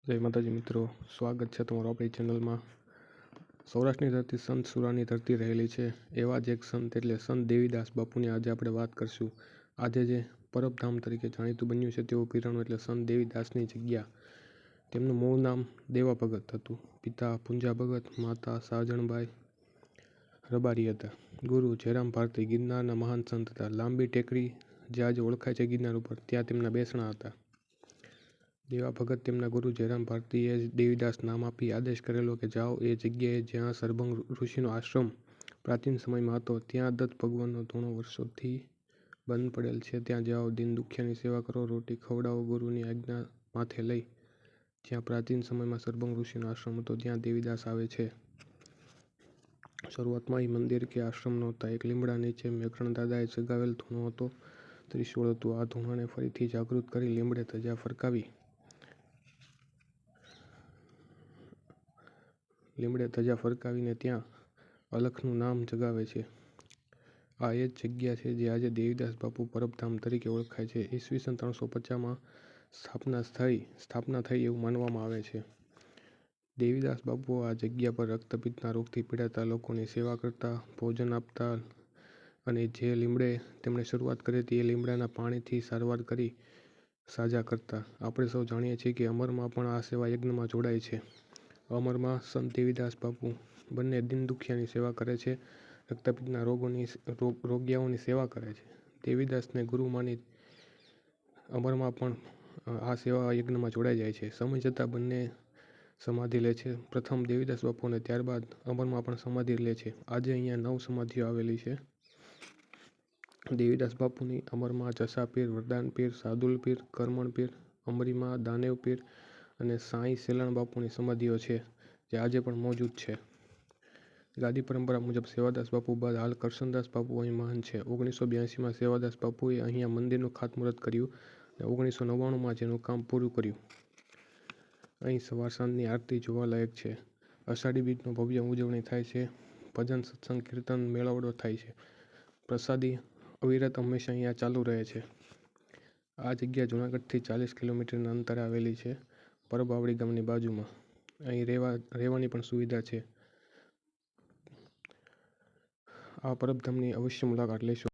જય માતાજી મિત્રો, સ્વાગત છે તમારું આપણી ચેનલમાં. સૌરાષ્ટ્રની ધરતી સંત સુરાની ધરતી રહેલી છે. એવા જ એક સંત એટલે સંત દેવીદાસ બાપુની આજે આપણે વાત કરશું. આજે જે પરબધામ તરીકે જાણીતું બન્યું છે તેવું પીરાણું એટલે સંત દેવીદાસની જગ્યા. તેમનું મૂળ નામ દેવા ભગત હતું. પિતા પુંજા ભગત, માતા સાજણબાઈ રબારી હતા. ગુરુ જયરામ ભારતી ગિરનારના મહાન સંત હતા. લાંબી ટેકરી જે આજે ઓળખાય છે ગિરનાર ઉપર, ત્યાં તેમના બેસણા હતા. દેવા ભગત તેમના ગુરુ જયરામ ભારતીએ દેવીદાસ નામ આપી આદેશ કરેલો કે જાઓ એ જગ્યાએ જ્યાં સરભંગ ઋષિનો આશ્રમ પ્રાચીન સમયમાં હતો, ત્યાં દત્ત ભગવાનનો ધૂણો વર્ષોથી બંધ પડેલ છે, ત્યાં જાઓ, દીન દુખિયાની સેવા કરો, રોટી ખવડાવો. ગુરુની આજ્ઞા માથે લઈ જ્યાં પ્રાચીન સમયમાં સરભંગ ઋષિનો આશ્રમ હતો ત્યાં દેવીદાસ આવે છે. શરૂઆતમાં અહીં મંદિર કે આશ્રમ નહોતા. એક લીમડા નીચે મેઘરણ દાદાએ સગાવેલ ધૂણો હતો, ત્રિશૂળ હતું. આ ધૂણાને ફરીથી જાગૃત કરી લીમડે ધજા ફરકાવીને ત્યાં અલખનું નામ જગાવે છે. આ એ જ જગ્યા છે જે આજે દેવીદાસ બાપુ પરબધામ તરીકે ઓળખાય છે. ઈસવીસન 350માં સ્થાપના થઈ એવું માનવામાં આવે છે. દેવીદાસ બાપુઓ આ જગ્યા પર રક્તપિત્તના રોગથી પીડાતા લોકોની સેવા કરતા, ભોજન આપતા અને જે લીમડે તેમણે શરૂઆત કરી હતી એ લીમડાના પાણીથી સારવાર કરી સાજા કરતા. આપણે સૌ જાણીએ છીએ કે અમરમાં પણ આ સેવા યજ્ઞમાં જોડાય છે. અમરમાં સંત દેવીદાસ બાપુ બંને દીન દુખિયાની સેવા કરે છે, રક્તપિત્તના રોગિયાઓની સેવા કરે છે. દેવીદાસને ગુરુ માની અમરમાં પણ આ સેવા યજ્ઞમાં જોડાઈ જાય છે. સમય જતાં બંને સમાધિ લે છે. પ્રથમ દેવીદાસ બાપુ અને ત્યારબાદ અમરમાં પણ સમાધિ લે છે. આજે અહીંયા 9 સમાધિઓ આવેલી છે. દેવીદાસ બાપુની અમરમાં જસા પીર, વરદાન પીર, સાદુલ પીર, કરમણ પીર, અમરીમાં દાનેવ પીર અને સાંઈ સેલાણ બાપુની સમાધિઓ છે જે આજે પણ મોજૂદ છે. ગાદી પરંપરા મુજબ સેવાદાસ બાપુ બાદ હાલ કરશનદાસ બાપુ અહીં મહંત છે. 1982માં સેવાદાસ બાપુએ અહીંયા મંદિરનું ખાતમુહૂર્ત કર્યું અને 1999માં જેનું કામ પૂરું કર્યું. અહીં સવાર સાંજની આરતી જોવાલાયક છે. અષાઢી બીજનો ભવ્ય ઉજવણી થાય છે. ભજન, સત્સંગ, કીર્તન, મેળાવડો થાય છે. પ્રસાદી અવિરત હંમેશા અહીંયા ચાલુ રહે છે. આ જગ્યા જૂનાગઢથી 40 કિલોમીટરના અંતરે આવેલી છે, પરબાવળી ગામની બાજુમાં. અહીં રહેવાની પણ સુવિધા છે. આ પરબધામની અવશ્ય મુલાકાત લેશો.